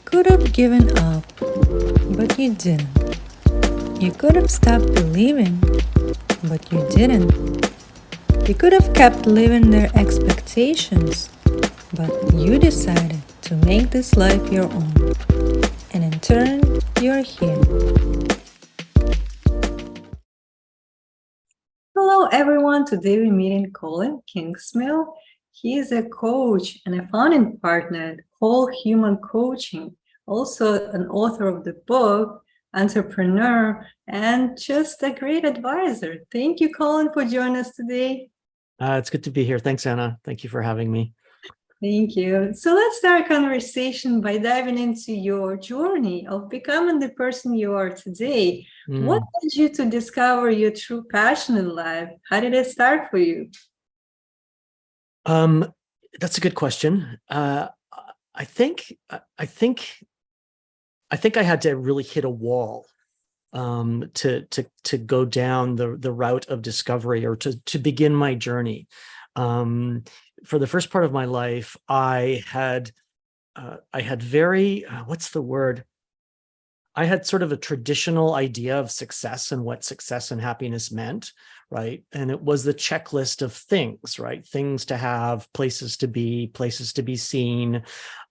could have given up, but you didn't. You could have stopped believing, but you didn't. You could have kept living their expectations, but you decided to make this life your own. And in turn, you're here. Hello, everyone. Today we're meeting Colin Kingsmill. He is a coach and a founding partner at Whole Human Coaching, also an author of the book, entrepreneur, and just a great advisor. Thank you, Colin, for joining us today. It's good to be here. Thanks, Anna. Thank you for having me. Thank you. So let's start our conversation by diving into your journey of becoming the person you are today. What led you to discover your true passion in life? How did it start for you? That's a good question. I think I had to really hit a wall to go down the route of discovery, or to begin my journey. For the first part of my life, I had very what's the word? I had sort of a traditional idea of success and what success and happiness meant, right? And it was the checklist of things, right? Things to have, places to be seen.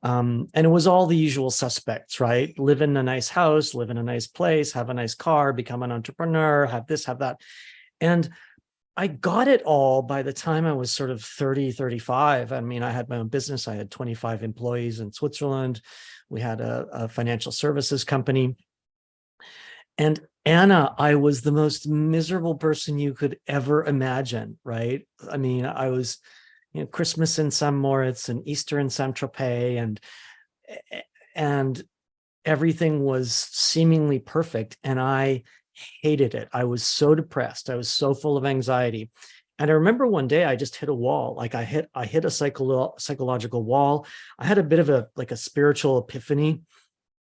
And it was all the usual suspects, right? Live in a nice house, live in a nice place, have a nice car, become an entrepreneur, have this, have that. And I got it all by the time I was sort of 30, 35. I mean, I had my own business. I had 25 employees in Switzerland. We had a financial services company. And Anna, I was the most miserable person you could ever imagine, right? I mean, I was, Christmas in St. Moritz and Easter in Saint-Tropez, and everything was seemingly perfect. And I hated it. I was so depressed. I was so full of anxiety. And I remember one day I just hit a wall. Like I hit a psychological wall. I had a bit of a spiritual epiphany.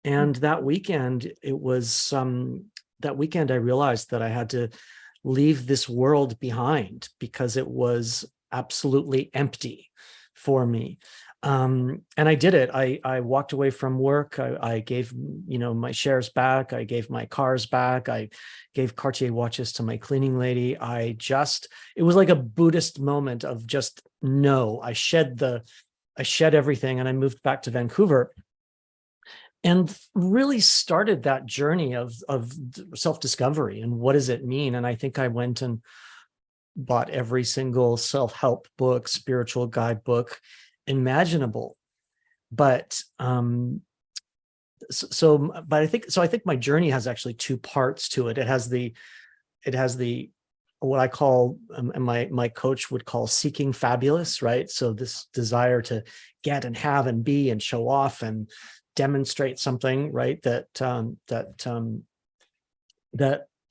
And that weekend, that weekend I realized that I had to leave this world behind because it was absolutely empty for me. And I did it. I walked away from work. I gave, my shares back. I gave my cars back. I gave Cartier watches to my cleaning lady. It was like a Buddhist moment of just no. I shed everything, and I moved back to Vancouver and really started that journey of self-discovery and what does it mean. And I think I went and bought every single self-help book, spiritual guidebook imaginable. But I think my journey has actually two parts to it. It has the what I call, and my coach would call, seeking fabulous, right? So this desire to get and have and be and show off and demonstrate something, right? That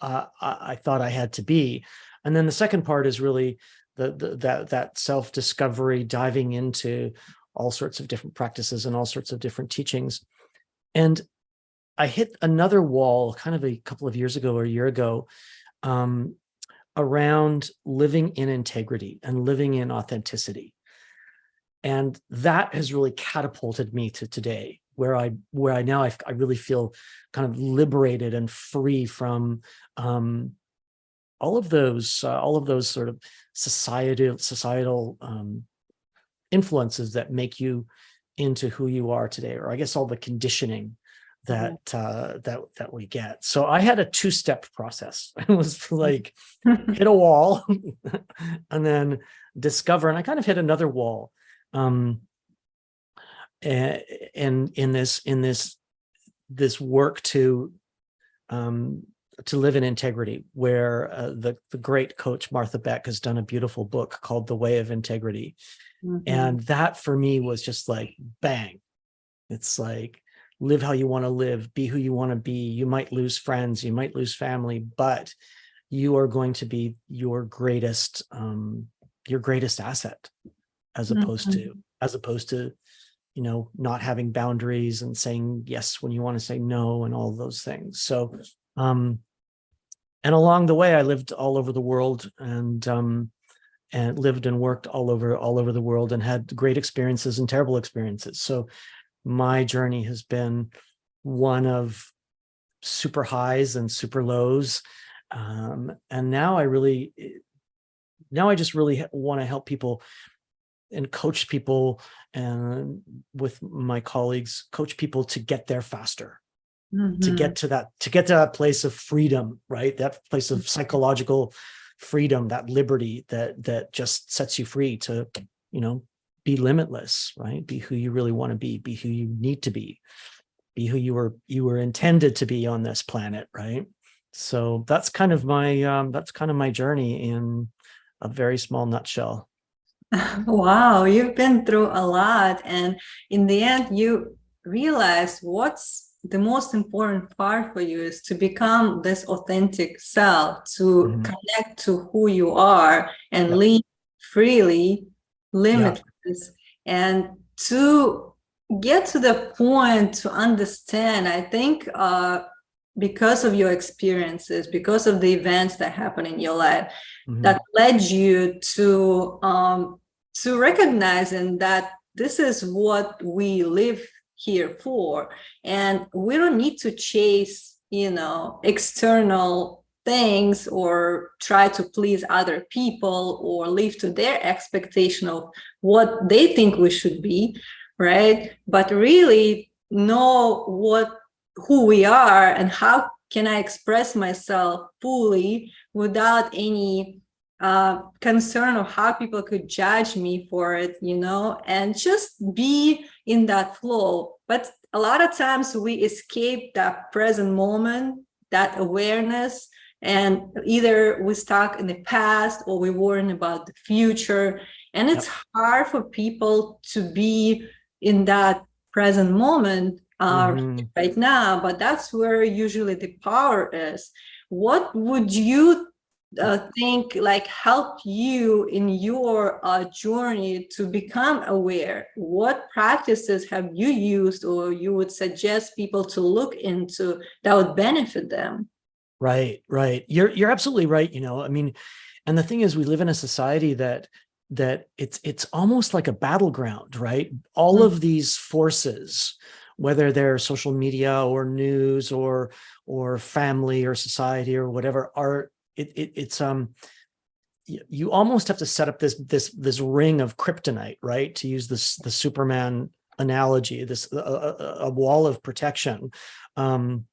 I thought I had to be. And then the second part is really that self-discovery, diving into all sorts of different practices and all sorts of different teachings. And I hit another wall kind of a couple of years ago or a year ago, around living in integrity and living in authenticity. And that has really catapulted me to today, where I now I really feel kind of liberated and free from all of those sort of societal influences that make you into who you are today, or I guess all the conditioning that we get. So I had a two-step process. It was like hit a wall and then discover, and I kind of hit another wall. And in this work to live in integrity, where the great coach Martha Beck has done a beautiful book called The Way of Integrity. And that for me was just like, bang. It's like, live how you want to live, be who you want to be. You might lose friends, you might lose family, but you are going to be your greatest asset, as opposed to not having boundaries and saying yes when you want to say no and all those things. So and along the way I lived all over the world, and lived and worked all over the world, and had great experiences and terrible experiences. So my journey has been one of super highs and super lows. And now I just really want to help people and coach people, and with my colleagues, coach people to get there faster, to Mhm. get to that place of freedom, right? That place of psychological freedom, that liberty that just sets you free to, be limitless, right? Be who you really want to be who you need to be who you were intended to be on this planet, right? So that's kind of my journey in a very small nutshell. Wow, you've been through a lot, and in the end, you realize what's the most important part for you is to become this authentic self, to Mhm. connect to who you are and Yep. live freely, Yeah. limitless, and to get to the point to understand. I think because of your experiences, because of the events that happen in your life, Mhm. that led you to recognizing that this is what we live here for, and we don't need to chase, external things or try to please other people or live to their expectation of what they think we should be, right? But really know who we are and how can I express myself fully without any concern of how people could judge me for it, and just be in that flow. But a lot of times we escape that present moment, that awareness, and either we're stuck in the past or we're worrying about the future. And it's Yep. hard for people to be in that present moment Mhm. right now, but that's where usually the power is. What would you think like help you in your journey to become aware? What practices have you used or you would suggest people to look into that would benefit them? Right, right. You're absolutely right. I mean, and the thing is, we live in a society that it's almost like a battleground, right? All Mm, of these forces, whether they're social media or news or family or society or whatever, it's you almost have to set up this ring of kryptonite, right? To use the Superman analogy, this a wall of protection. Um,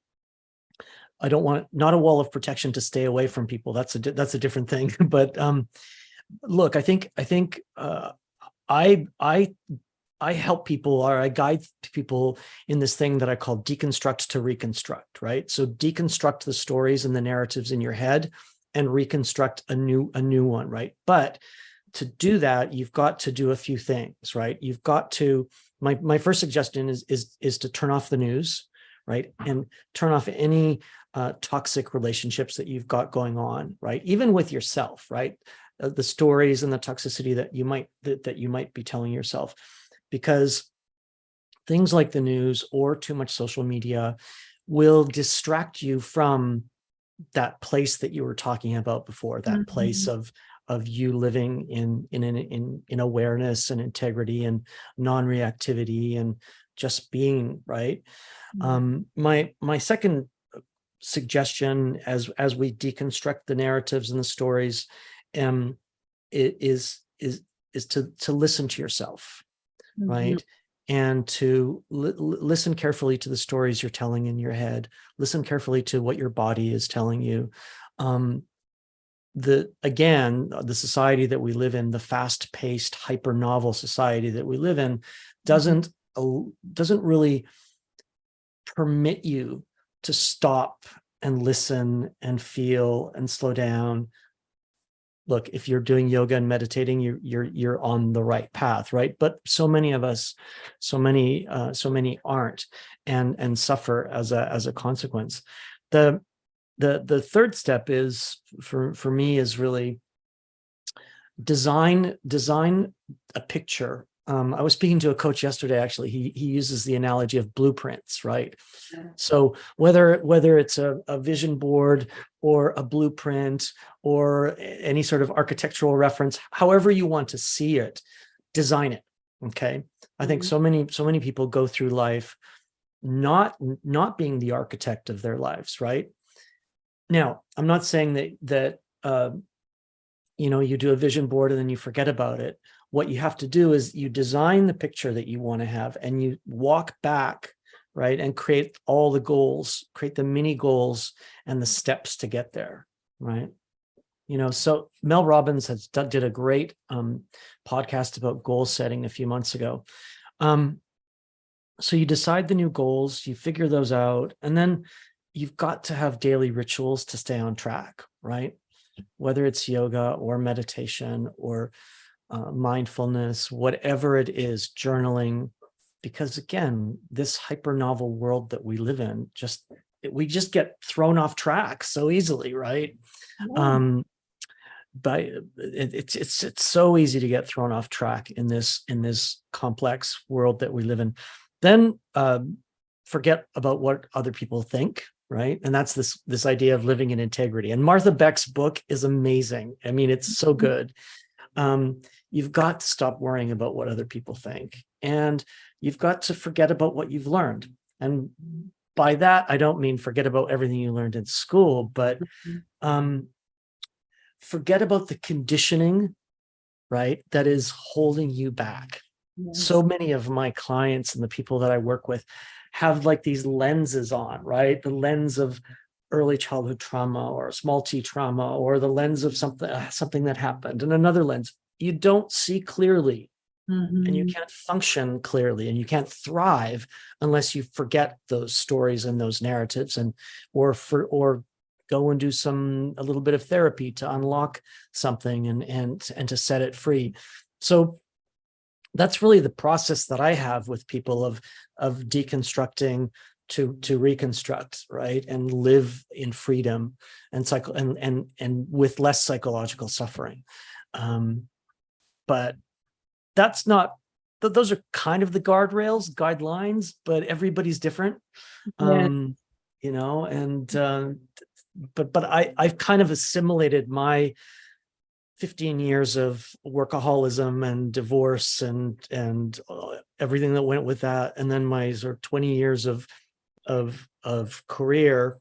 I don't want, not a wall of protection to stay away from people. That's a different thing. But look, I think I I help people, or I guide people in this thing that I call deconstruct to reconstruct, right? So deconstruct the stories and the narratives in your head and reconstruct a new one, right? But to do that, you've got to do a few things, right? You've got to, my first suggestion is to turn off the news, right? And turn off any toxic relationships that you've got going on, right? Even with yourself, right? The stories and the toxicity that you might be telling yourself, because things like the news or too much social media will distract you from that place that you were talking about before, that place mhm, of you living in awareness and integrity and non-reactivity and just being, right? My second suggestion, as we deconstruct the narratives and the stories, um is to listen to yourself, mhm, right? And to listen carefully to the stories you're telling in your head. Listen carefully to what your body is telling you. Um, the society that we live in, the fast-paced, hyper-novel society that we live in, mhm, doesn't really permit you to stop and listen and feel and slow down. Look, if you're doing yoga and meditating, you're on the right path, right? But so many of us, so many aren't, and suffer as a consequence. The third step is, for me, is really design a picture. I was speaking to a coach yesterday, actually. He uses the analogy of blueprints, right? So whether it's a vision board or a blueprint or any sort of architectural reference, however you want to see it, design it, Okay. I think so many people go through life not being the architect of their lives, right? Now, I'm not saying that you do a vision board and then you forget about it. What you have to do is you design the picture that you want to have, and you walk back, right, and create all the goals, create the mini goals and the steps to get there, right? So Mel Robbins did a great podcast about goal setting a few months ago. So you decide the new goals, you figure those out, and then you've got to have daily rituals to stay on track, right? Whether it's yoga or meditation or mindfulness, whatever it is, journaling, because again, this hyper novel world that we live in, we just get thrown off track so easily, right? Yeah. But it's so easy to get thrown off track in this complex world that we live in. Then forget about what other people think, right? And that's this idea of living in integrity. And Martha Beck's book is amazing. I mean, it's so good. You've got to stop worrying about what other people think, and you've got to forget about what you've learned. And by that, I don't mean forget about everything you learned in school, but forget about the conditioning, right, that is holding you back. Yes. So many of my clients and the people that I work with have like these lenses on, right? The lens of early childhood trauma or small t trauma, or the lens of something that happened, and another lens. You don't see clearly, and you can't function clearly, and you can't thrive unless you forget those stories and those narratives, or go and do a little bit of therapy to unlock something and to set it free. So that's really the process that I have with people of deconstructing to reconstruct, right, and live in freedom and with less psychological suffering. But that's not. Those are kind of the guidelines, but everybody's different. Yeah. But I've kind of assimilated my 15 years of workaholism and divorce and everything that went with that, and then my sort of 20 years of career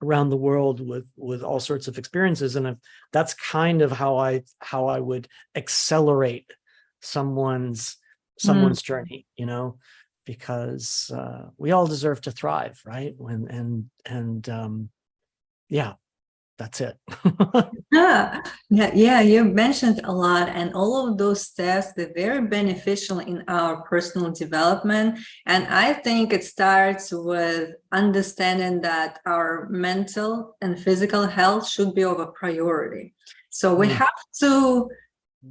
around the world with all sorts of experiences, and that's kind of how I would accelerate someone's journey, because we all deserve to thrive, right? Yeah, that's it. Yeah, you mentioned a lot, and all of those steps, they're very beneficial in our personal development. And I think it starts with understanding that our mental and physical health should be of a priority. So we have to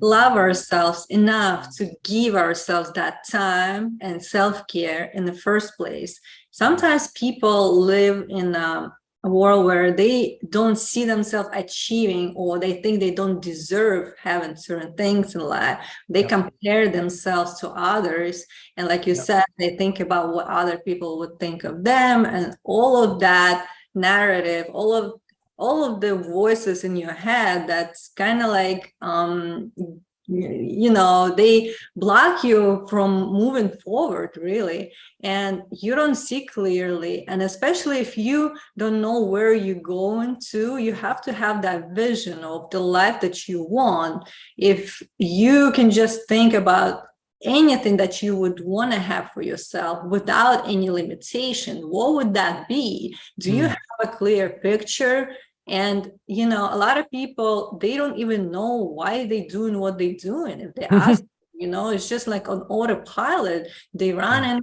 love ourselves enough to give ourselves that time and self-care in the first place. Sometimes people live in a world where they don't see themselves achieving, or they think they don't deserve having certain things in life. They compare themselves to others, and like you said, they think about what other people would think of them, and all of that narrative, all of the voices in your head, that's kind of like they block you from moving forward, really, and you don't see clearly. And especially if you don't know where you're going to, you have to have that vision of the life that you want. If you can just think about anything that you would want to have for yourself without any limitation, what would that be? Do you have a clear picture? And, a lot of people, they don't even know why they're doing what they're doing. If they ask, it's just like on autopilot. They run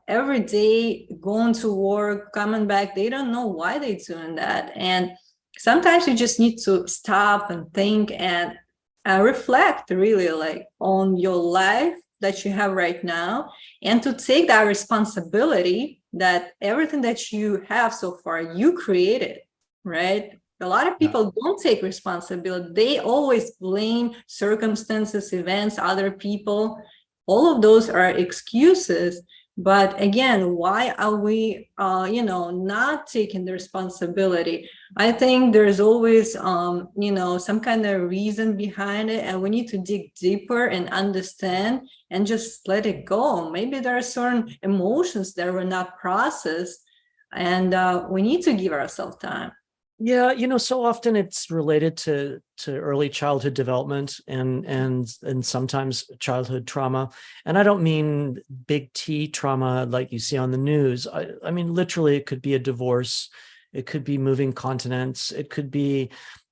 every day, going to work, coming back. They don't know why they're doing that. And sometimes you just need to stop and think and reflect, really, like on your life that you have right now, and to take that responsibility that everything that you have so far, you created. Right? A lot of people don't take responsibility. They always blame circumstances, events, other people. All of those are excuses But again, why are we, not taking the responsibility? I think there's always, some kind of reason behind it, and we need to dig deeper and understand and just let it go. Maybe there are certain emotions that were not processed, and we need to give ourselves time. Yeah, so often it's related to early childhood development and sometimes childhood trauma. And I don't mean big T trauma like you see on the news. I mean, literally, it could be a divorce. It could be moving continents. It could be,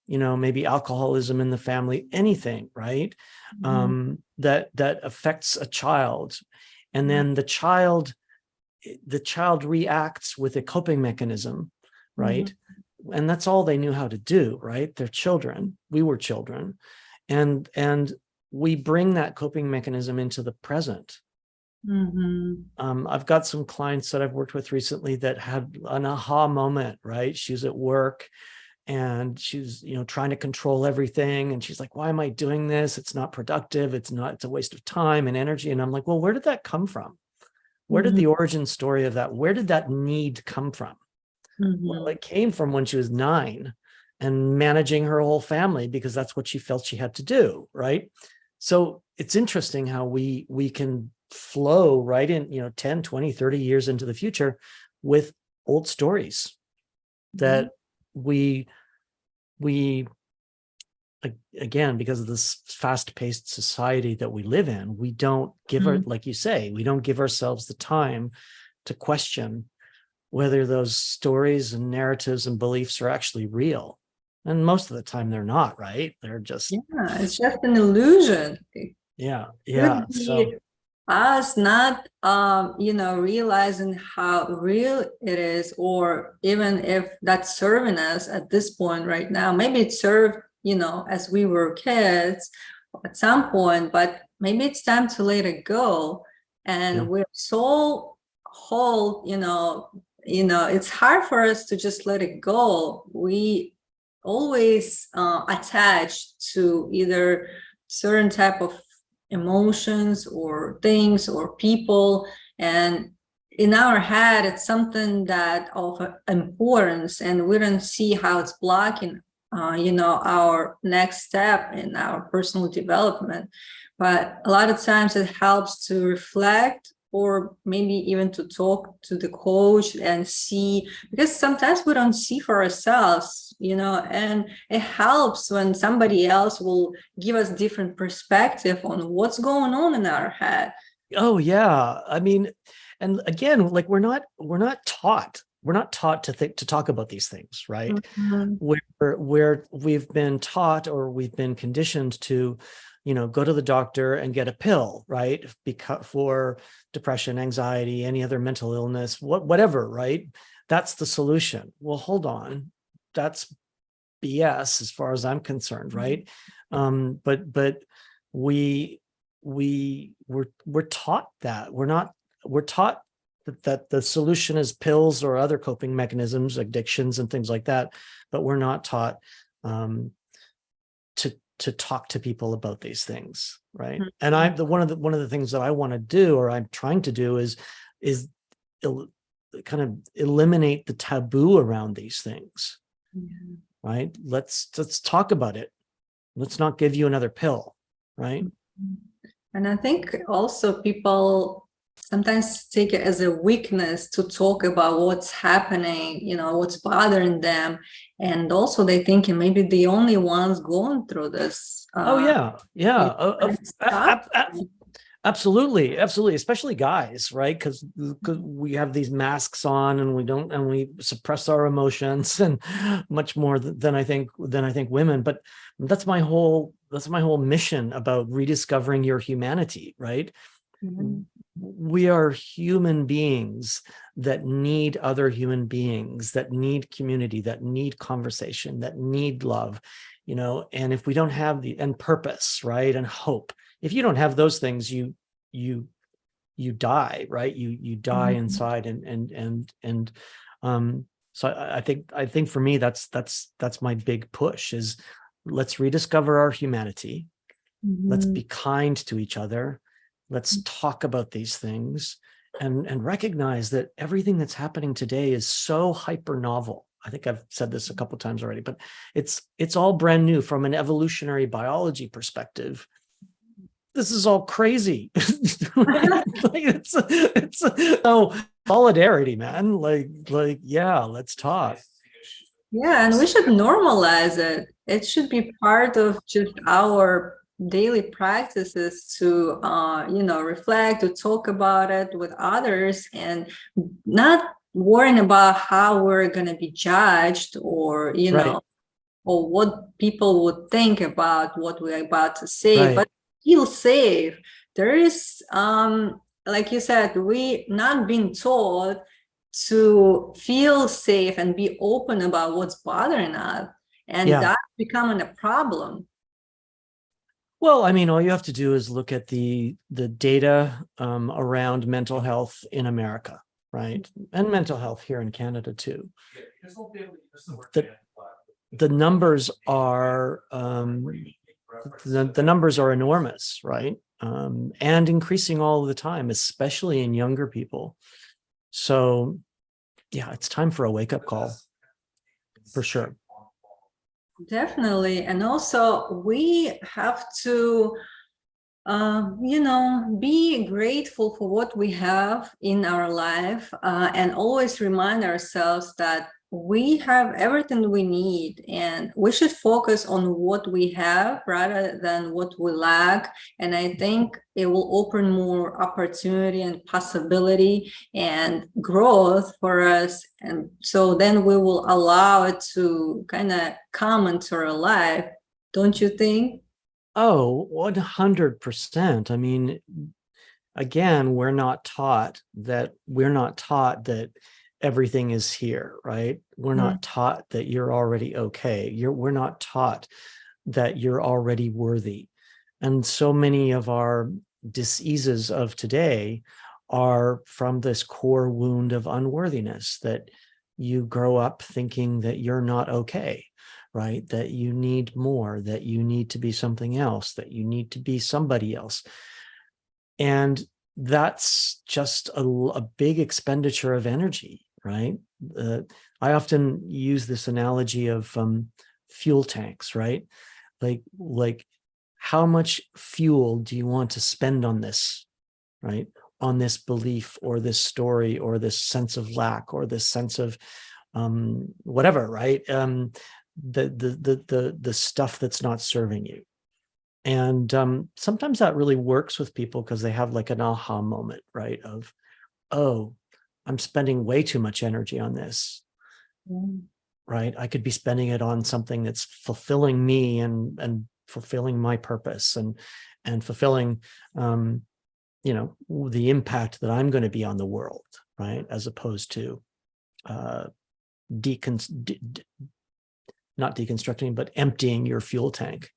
maybe alcoholism in the family, anything, right? That affects a child. And then the child reacts with a coping mechanism, right? And that's all they knew how to do, right? They're children. We were children. And we bring that coping mechanism into the present. I've got some clients that I've worked with recently that had an aha moment, right? She's at work and she's, trying to control everything. And she's like, why am I doing this? It's not productive. It's a waste of time and energy. And I'm like, well, where did that come from? Where did the origin story of that, where did that need come from? Well, it came from when she was 9 and managing her whole family because that's what she felt she had to do, right? So it's interesting how we can flow right in, 10, 20, 30 years into the future with old stories that we again, because of this fast-paced society that we live in, we don't give like you say, we don't give ourselves the time to question whether those stories and narratives and beliefs are actually real. And most of the time they're not, right? They're just, it's just an illusion. yeah. Could be So us not, realizing how real it is, or even if that's serving us at this point right now. Maybe it served, as we were kids at some point, but maybe it's time to let it go. And we're so whole, it's hard for us to just let it go. We always attach to either certain type of emotions or things or people, and in our head it's something that of importance, and we don't see how it's blocking our next step in our personal development. But a lot of times it helps to reflect, or maybe even to talk to the coach and see, because sometimes we don't see for ourselves, and it helps when somebody else will give us different perspective on what's going on in our head. Oh yeah. I mean, and again, like we're not taught to talk about these things, right? Where we've been taught, or we've been conditioned to, go to the doctor and get a pill, right? Because for depression, anxiety, any other mental illness, whatever, right? That's the solution. Well, hold on. That's BS as far as I'm concerned, right? But we're taught that. We're taught that the solution is pills or other coping mechanisms, addictions and things like that, but we're not taught to talk to people about these things, right? And one of the things that I want to do, or I'm trying to do, is kind of eliminate the taboo around these things, right? Let's talk about it. Let's not give you another pill, right? And I think also people sometimes take it as a weakness to talk about what's happening, what's bothering them. And also they thinking maybe the only ones going through this. Absolutely, especially guys, right? Because we have these masks on and we suppress our emotions, and much more than I think women. But that's my whole mission about rediscovering your humanity, right? We are human beings that need other human beings, that need community, that need conversation, that need love, and if we don't have and purpose, right, and hope, if you don't have those things, you die, right? You die inside, and so I think for me that's my big push is, let's rediscover our humanity. Let's be kind to each other. Let's talk about these things, and recognize that everything that's happening today is so hyper novel. I think I've said this a couple of times already, but it's all brand new from an evolutionary biology perspective. This is all crazy. Like, it's oh, solidarity, man. Like, yeah, let's talk. Yeah, and we should normalize it. It should be part of just our daily practices to, reflect, to talk about it with others, and not worrying about how we're going to be judged, or, Right. or what people would think about what we're about to say, Right. but feel safe. There is, like you said, we not being taught to feel safe and be open about what's bothering us, and Yeah. that's becoming a problem. Well, I mean, all you have to do is look at the data around mental health in America, right? And mental health here in Canada too. The numbers are the numbers are enormous, right? And increasing all the time, especially in younger people. So yeah, it's time for a wake-up call, for sure. Definitely. And also we have to be grateful for what we have in our life, and always remind ourselves that we have everything we need, and we should focus on what we have rather than what we lack. And I think it will open more opportunity and possibility and growth for us. And so then we will allow it to kind of come into our life. Don't you think? Oh, 100%. I mean, again, we're not taught that everything is here, right? We're not taught that you're already okay. We're not taught that you're already worthy. And so many of our diseases of today are from this core wound of unworthiness, that you grow up thinking that you're not okay, right? That you need more, that you need to be something else, that you need to be somebody else. And that's just a big expenditure of energy, right? I often use this analogy of fuel tanks, right? Like how much fuel do you want to spend on this, right? On this belief or this story or this sense of lack or this sense of whatever, right? The stuff that's not serving you. And sometimes that really works with people because they have like an aha moment, right? Of, oh, I'm spending way too much energy on this, right? I could be spending it on something that's fulfilling me and fulfilling my purpose and fulfilling, the impact that I'm going to be on the world, right? As opposed to not deconstructing, but emptying your fuel tank.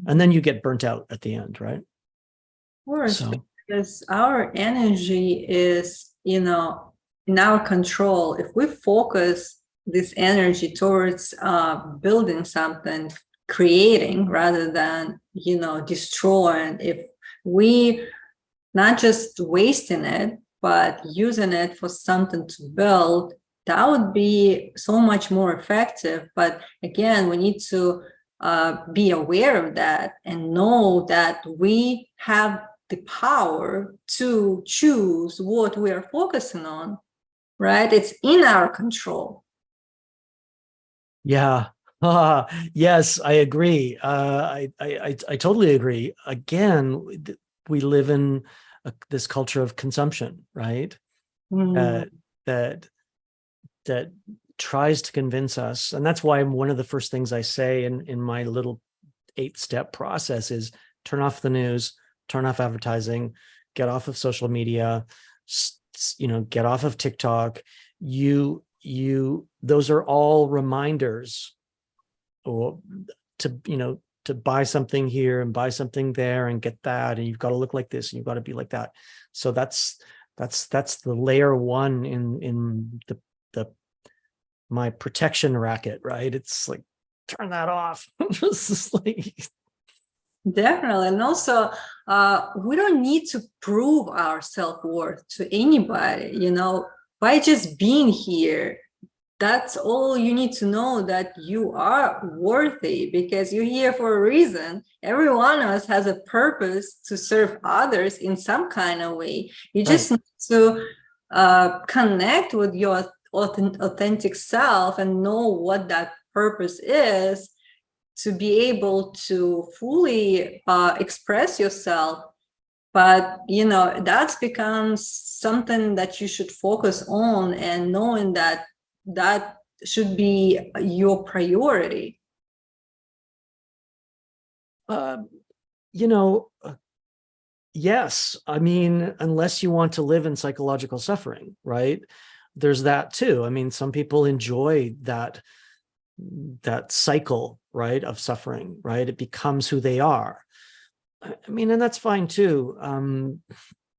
And then you get burnt out at the end, right? Of course, So, because our energy is, in our control. If we focus this energy towards building something, creating, rather than, destroying, if we not just wasting it, but using it for something to build, that would be so much more effective. But again, we need to be aware of that and know that we have the power to choose what we are focusing on, right? It's in our control. yeah. Yes, I agree. I totally agree. Again, we live in this culture of consumption, right? That tries to convince us, and that's why one of the first things I say in my little 8-step process is turn off the news, turn off advertising, get off of social media, get off of TikTok. Those are all reminders to buy something here and buy something there and get that, and you've got to look like this and you've got to be like that. So that's the layer one in the my protection racket, right? It's like, turn that off. It's just like, Definitely. And also, we don't need to prove our self-worth to anybody, by just being here. That's all you need to know, that you are worthy because you're here for a reason. Every one of us has a purpose to serve others in some kind of way. You just need to connect with your authentic self and know what that purpose is, to be able to fully express yourself. But that becomes something that you should focus on, and knowing that that should be your priority. Yes. I mean, unless you want to live in psychological suffering, right? There's that too. I mean, some people enjoy that cycle, right, of suffering, right? It becomes who they are. I mean, and that's fine too.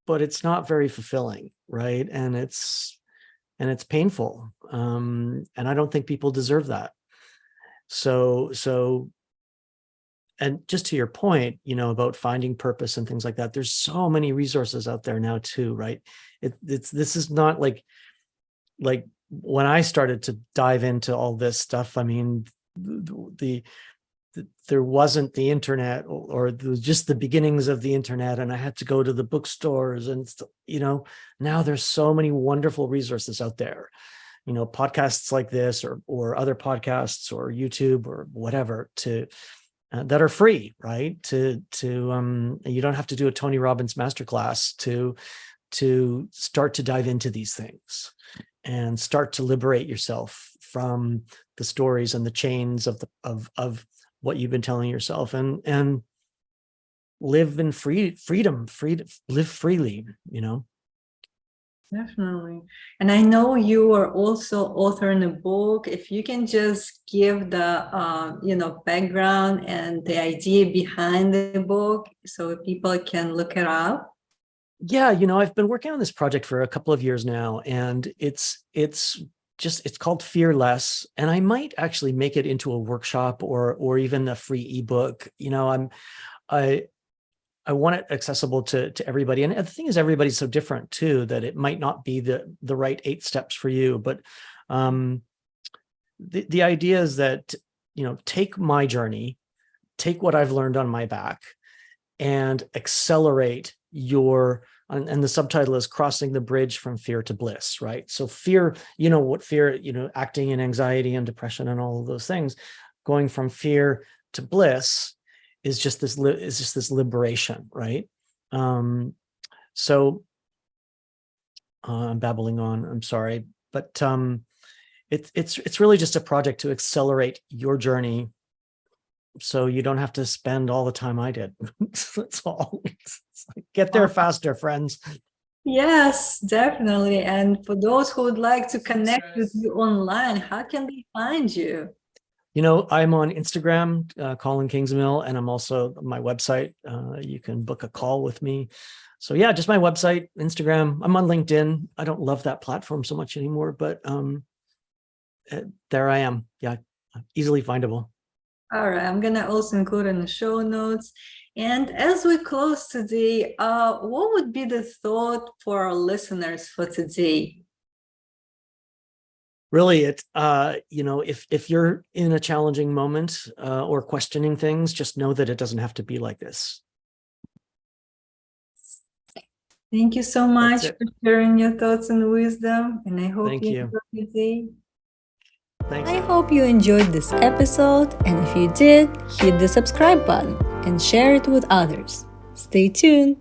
But it's not very fulfilling, right? And it's painful. And I don't think people deserve that. So, and just to your point, about finding purpose and things like that, there's so many resources out there now too, right? This is not like when I started to dive into all this stuff. I mean, there wasn't the internet, or it was just the beginnings of the internet, and I had to go to the bookstores, and now there's so many wonderful resources out there, podcasts like this, or other podcasts, or YouTube, or whatever, that are free, right? You don't have to do a Tony Robbins masterclass to start to dive into these things and start to liberate yourself from the stories and the chains of what you've been telling yourself, and live in freedom, live freely, Definitely. And I know you are also authoring a book. If you can just give the background and the idea behind the book so people can look it up. Yeah, I've been working on this project for a couple of years now, and it's called Fearless, and I might actually make it into a workshop or even a free ebook. I want it accessible to everybody. And the thing is, everybody's so different too, that it might not be the right 8 steps for you. But the idea is that, take my journey, take what I've learned on my back, and accelerate and the subtitle is Crossing the Bridge from Fear to Bliss, right? So fear, what fear, acting in anxiety and depression and all of those things, going from fear to bliss is just this liberation, right? So I'm babbling on, I'm sorry, but it's really just a project to accelerate your journey, so you don't have to spend all the time I did. That's all. Get there faster, friends. Yes, definitely. And for those who would like to connect with you online, how can they find you? I'm on Instagram, Colin Kingsmill, and I'm also my website. You can book a call with me. So yeah, just my website, Instagram. I'm on LinkedIn. I don't love that platform so much anymore, but there I am. Yeah, easily findable. All right, I'm gonna also include in the show notes. And as we close today, what would be the thought for our listeners for today? Really, if you're in a challenging moment or questioning things, just know that it doesn't have to be like this. Thank you so much for sharing your thoughts and wisdom, and I hope you enjoy your day. Thanks. I hope you enjoyed this episode, and if you did, hit the subscribe button and share it with others. Stay tuned.